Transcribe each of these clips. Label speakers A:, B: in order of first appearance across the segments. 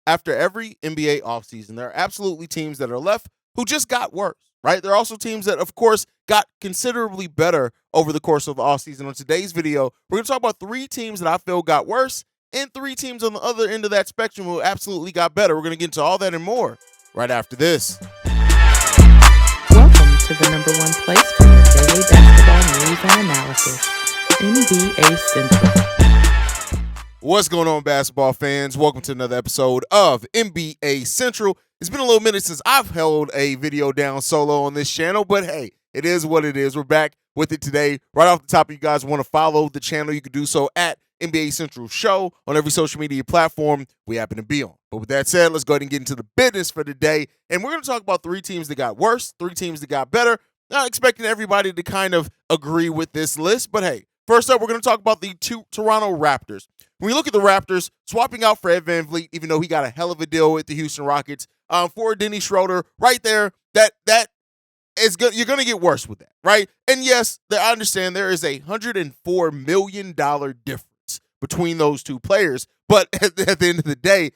A: after every NBA offseason, there are absolutely teams that are left who just got worse, right? There are also teams that, of course, got considerably better over the course of the offseason. On today's video, we're going to talk about 3 teams that I feel got worse and 3 teams on the other end of that spectrum who absolutely got better. We're going to get into all that and more right after this.
B: Welcome to the number one place for your daily basketball news and analysis, NBA Central.
A: What's going on, basketball fans? Welcome to another episode of NBA Central. It's been a little minute since I've held a video down solo on this channel, but hey, it is what it is. We're back with it today. Right off the top, you guys want to follow the channel, you can do so at NBA Central Show on every social media platform we happen to be on. But with that said, let's go ahead and get into the business for today. And we're going to talk about 3 teams that got worse, 3 teams that got better. Not expecting everybody to kind of agree with this list, but hey, first up, we're going to talk about the 2 Toronto Raptors. When you look at the Raptors, swapping out Fred VanVleet, even though he got a hell of a deal with the Houston Rockets, for Dennis Schroeder, right there, that is good. You're going to get worse with that, right? And yes, I understand there is a $104 million difference between those 2 players, but at the end of the day,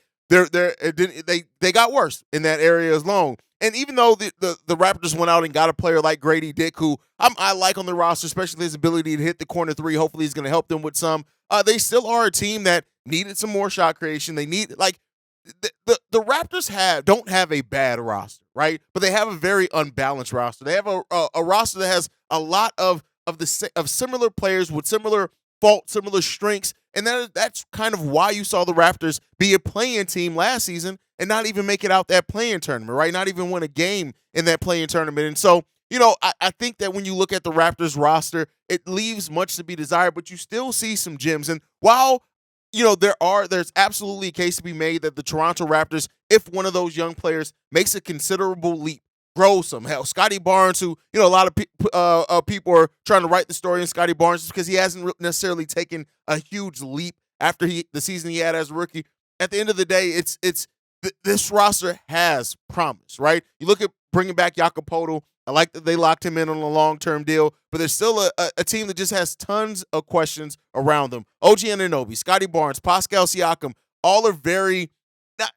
A: they got worse in that area as long. And even though the Raptors went out and got a player like Grady Dick, who I like on the roster, especially his ability to hit the corner 3, hopefully he's going to help them with some. They still are a team that needed some more shot creation. They need, like, the Raptors don't have a bad roster, right? But they have a very unbalanced roster. They have a roster that has a lot of similar players with similar faults, similar strengths, and that's kind of why you saw the Raptors be a play-in team last season and not even make it out that play-in tournament, right? Not even win a game in that play-in tournament. And so, you know, I think that when you look at the Raptors roster, it leaves much to be desired, but you still see some gems. And while, you know, there's absolutely a case to be made that the Toronto Raptors, if one of those young players makes a considerable leap, grows some. Hell, Scotty Barnes, who, you know, a lot of people are trying to write the story in Scotty Barnes just because he hasn't necessarily taken a huge leap after the season he had as a rookie. At the end of the day, this roster has promise, right? You look at bringing back Jakob Poeltl. I like that they locked him in on a long-term deal, but there's still a team that just has tons of questions around them. OG Anunoby, Scotty Barnes, Pascal Siakam, all are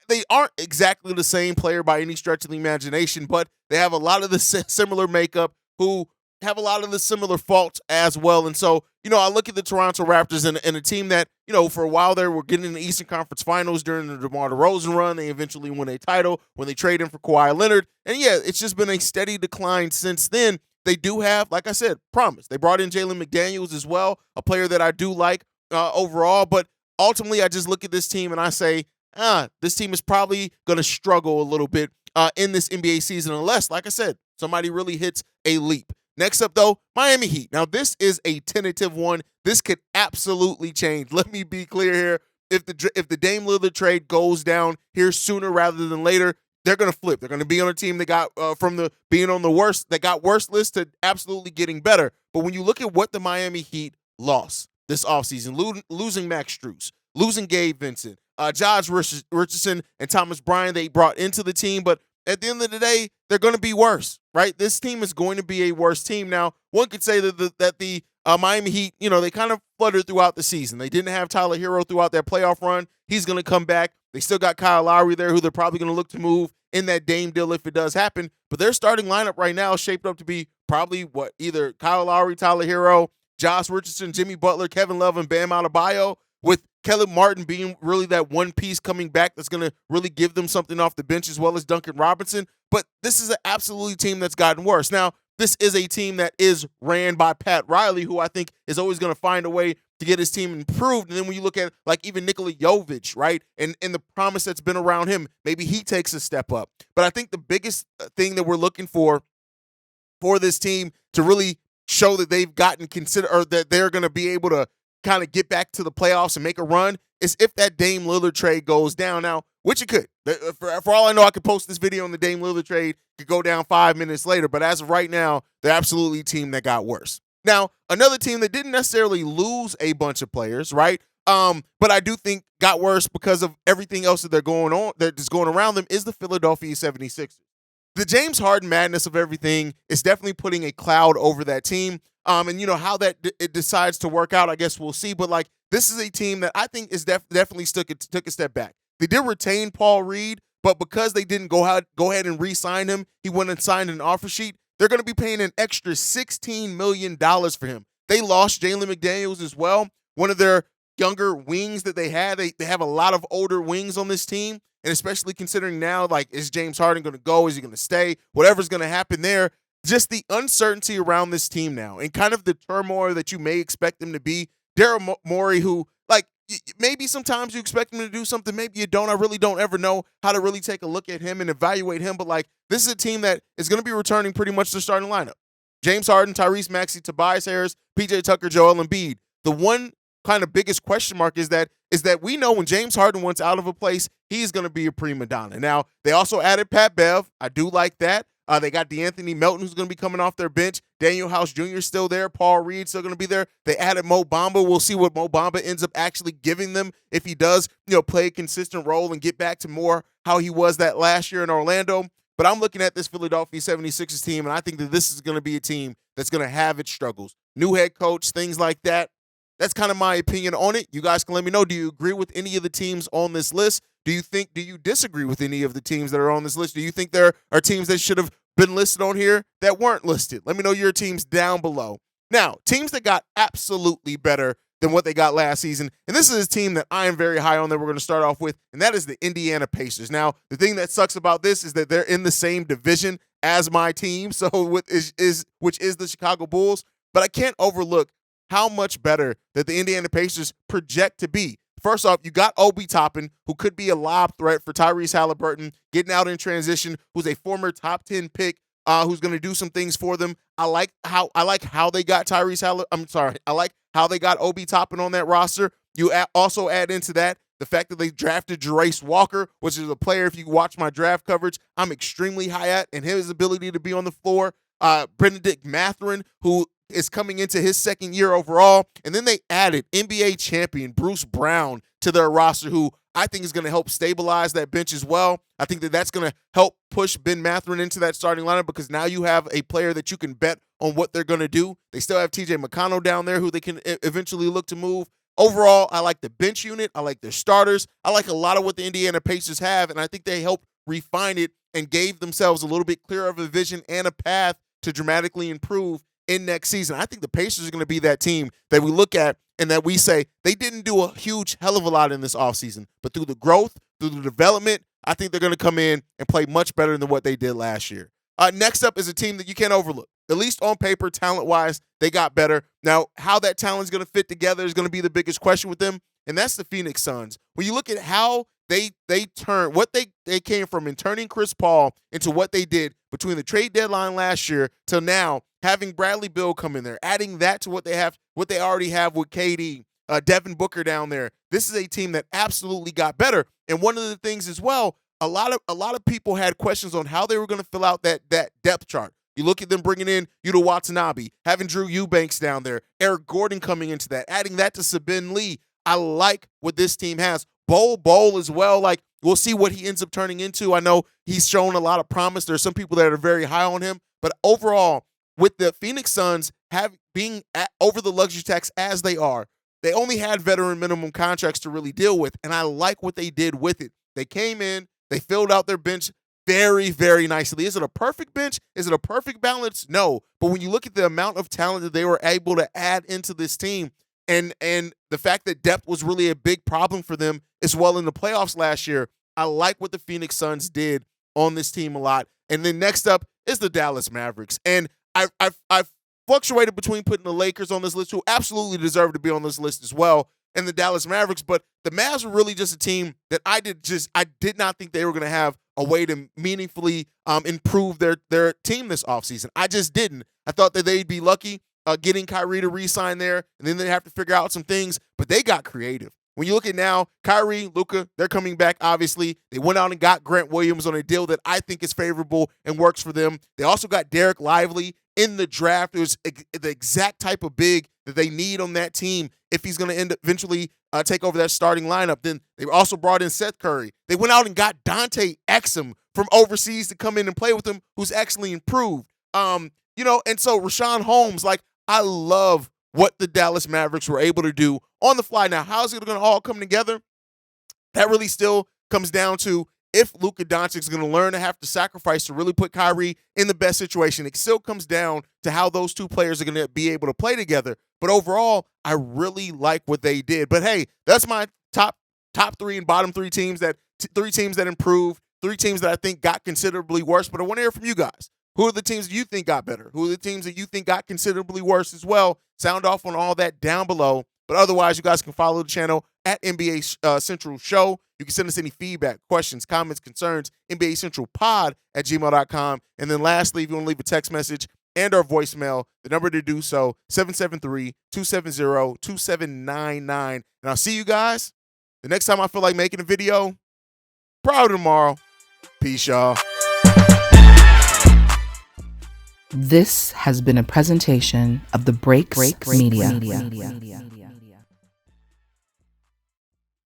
A: they aren't exactly the same player by any stretch of the imagination, but they have a lot of the similar makeup, who have a lot of the similar faults as well. And so, you know, I look at the Toronto Raptors and a team that, you know, for a while there were getting in the Eastern Conference Finals during the DeMar DeRozan run. They eventually win a title when they trade him for Kawhi Leonard. And yeah, it's just been a steady decline since then. They do have, like I said, promise. They brought in Jalen McDaniels as well, a player that I do like overall. But ultimately, I just look at this team and I say, this team is probably going to struggle a little bit in this NBA season unless, like I said, somebody really hits a leap. Next up, though, Miami Heat. Now, this is a tentative one. This could absolutely change. Let me be clear here. If the Dame Lillard trade goes down here sooner rather than later, they're going to flip. They're going to be on a team that got being on the worst list to absolutely getting better. But when you look at what the Miami Heat lost this offseason, losing Max Strus, losing Gabe Vincent, Josh Richardson, and Thomas Bryant, they brought into the team, but at the end of the day, they're going to be worse, right? This team is going to be a worse team. Now, one could say that the Miami Heat, you know, they kind of fluttered throughout the season. They didn't have Tyler Hero throughout that playoff run. He's going to come back. They still got Kyle Lowry there, who they're probably going to look to move in that Dame deal if it does happen. But their starting lineup right now is shaped up to be probably either Kyle Lowry, Tyler Hero, Josh Richardson, Jimmy Butler, Kevin Love, and Bam Adebayo, with Caleb Martin being really that one piece coming back that's going to really give them something off the bench, as well as Duncan Robinson. But this is an absolutely team that's gotten worse. Now, this is a team that is ran by Pat Riley, who I think is always going to find a way to get his team improved. And then when you look at, like, even Nikola Jovic, right, and the promise that's been around him, maybe he takes a step up. But I think the biggest thing that we're looking for this team to really show that they've gotten or that they're going to be able to kind of get back to the playoffs and make a run is if that Dame Lillard trade goes down. Now, which it could. For all I know, I could post this video on the Dame Lillard trade, could go down 5 minutes later. But as of right now, they're absolutely a team that got worse. Now, another team that didn't necessarily lose a bunch of players, right? But I do think got worse because of everything else that is going around them is the Philadelphia 76ers. The James Harden madness of everything is definitely putting a cloud over that team. And you know how that it decides to work out, I guess we'll see. But like, this is a team that I think is definitely took a step back. They did retain Paul Reed, but because they didn't go ahead and re-sign him, he went and signed an offer sheet. They're going to be paying an extra $16 million for him. They lost Jalen McDaniels as well, one of their younger wings that they had. They have a lot of older wings on this team, and especially considering now, like, is James Harden going to go? Is he going to stay? Whatever's going to happen there. Just the uncertainty around this team now and kind of the turmoil that you may expect them to be. Daryl Morey, who, like, maybe sometimes you expect him to do something, maybe you don't. I really don't ever know how to really take a look at him and evaluate him, but, like, this is a team that is going to be returning pretty much the starting lineup. James Harden, Tyrese Maxey, Tobias Harris, PJ Tucker, Joel Embiid. The one kind of biggest question mark is that we know when James Harden wants out of a place, he's going to be a prima donna. Now, they also added Pat Bev. I do like that. They got DeAnthony Melton, who's going to be coming off their bench. Daniel House Jr. is still there. Paul Reed still going to be there. They added Mo Bamba. We'll see what Mo Bamba ends up actually giving them if he does, play a consistent role and get back to more how he was that last year in Orlando. But I'm looking at this Philadelphia 76ers team, and I think that this is going to be a team that's going to have its struggles. New head coach, things like that. That's kind of my opinion on it. You guys can let me know. Do you agree with any of the teams on this list? Do you disagree with any of the teams that are on this list? Do you think there are teams that should have been listed on here that weren't listed? Let me know your teams down below. Now, teams that got absolutely better than what they got last season, and this is a team that I am very high on that we're going to start off with, and that is the Indiana Pacers. Now, the thing that sucks about this is that they're in the same division as my team, so which is the Chicago Bulls, but I can't overlook how much better that the Indiana Pacers project to be. First off, you got Obi Toppin, who could be a lob threat for Tyrese Halliburton, getting out in transition, who's a former top 10 pick, who's going to do some things for them. I like how they got I like how they got Obi Toppin on that roster. You also add into that the fact that they drafted Jarace Walker, which is a player, if you watch my draft coverage, I'm extremely high at, and his ability to be on the floor. Benedict Mathurin, who is coming into his second year overall. And then they added NBA champion Bruce Brown to their roster, who I think is going to help stabilize that bench as well. I think that that's going to help push Ben Mathurin into that starting lineup because now you have a player that you can bet on what they're going to do. They still have TJ McConnell down there who they can eventually look to move. Overall, I like the bench unit. I like their starters. I like a lot of what the Indiana Pacers have, and I think they helped refine it and gave themselves a little bit clearer of a vision and a path to dramatically improve in next season. I think the Pacers are going to be that team that we look at and that we say they didn't do a huge hell of a lot in this offseason, but through the growth, through the development, I think they're going to come in and play much better than what they did last year. Next up is a team that you can't overlook. At least on paper, talent-wise, they got better. Now, how that talent is going to fit together is going to be the biggest question with them, and that's the Phoenix Suns. When you look at how they turned, what they came from in turning Chris Paul into what they did between the trade deadline last year till now, having Bradley Beal come in there, adding that to what they already have with KD, Devin Booker down there. This is a team that absolutely got better. And one of the things as well, a lot of people had questions on how they were going to fill out that depth chart. You look at them bringing in Yuta Watanabe, having Drew Eubanks down there, Eric Gordon coming into that, adding that to Sabin Lee. I like what this team has. Bol as well. Like, we'll see what he ends up turning into. I know he's shown a lot of promise. There's some people that are very high on him. But overall, with the Phoenix Suns being over the luxury tax as they are, they only had veteran minimum contracts to really deal with. And I like what they did with it. They came in, they filled out their bench very, very nicely. Is it a perfect bench? Is it a perfect balance? No. But when you look at the amount of talent that they were able to add into this team, and the fact that depth was really a big problem for them as well in the playoffs last year, I like what the Phoenix Suns did on this team a lot. And then next up is the Dallas Mavericks. And I've fluctuated between putting the Lakers on this list, who absolutely deserve to be on this list as well, and the Dallas Mavericks. But the Mavs were really just a team that I did not think they were going to have a way to meaningfully improve their team this offseason. I just didn't. I thought that they'd be lucky getting Kyrie to re-sign there, and then they'd have to figure out some things, but they got creative. When you look at now, Kyrie, Luka, they're coming back, obviously. They went out and got Grant Williams on a deal that I think is favorable and works for them. They also got Derek Lively in the draft. It was the exact type of big that they need on that team if he's going to end up eventually take over that starting lineup. Then they also brought in Seth Curry. They went out and got Dante Exum from overseas to come in and play with them, who's actually improved. And so Rashawn Holmes, like, I love what the Dallas Mavericks were able to do on the fly. Now, how is it going to all come together? That really still comes down to if Luka Doncic is going to learn to have to sacrifice to really put Kyrie in the best situation. It still comes down to how those two players are going to be able to play together. But overall, I really like what they did. But hey, that's my top three and bottom three teams that improved, three teams that I think got considerably worse. But I want to hear from you guys. Who are the teams that you think got better? Who are the teams that you think got considerably worse as well? Sound off on all that down below. But otherwise, you guys can follow the channel at NBA Central Show. You can send us any feedback, questions, comments, concerns, NBACentralPod@gmail.com. And then lastly, if you want to leave a text message and our voicemail, the number to do so, 773-270-2799. And I'll see you guys the next time I feel like making a video. Probably tomorrow. Peace, y'all.
B: This has been a presentation of the Breaks Media.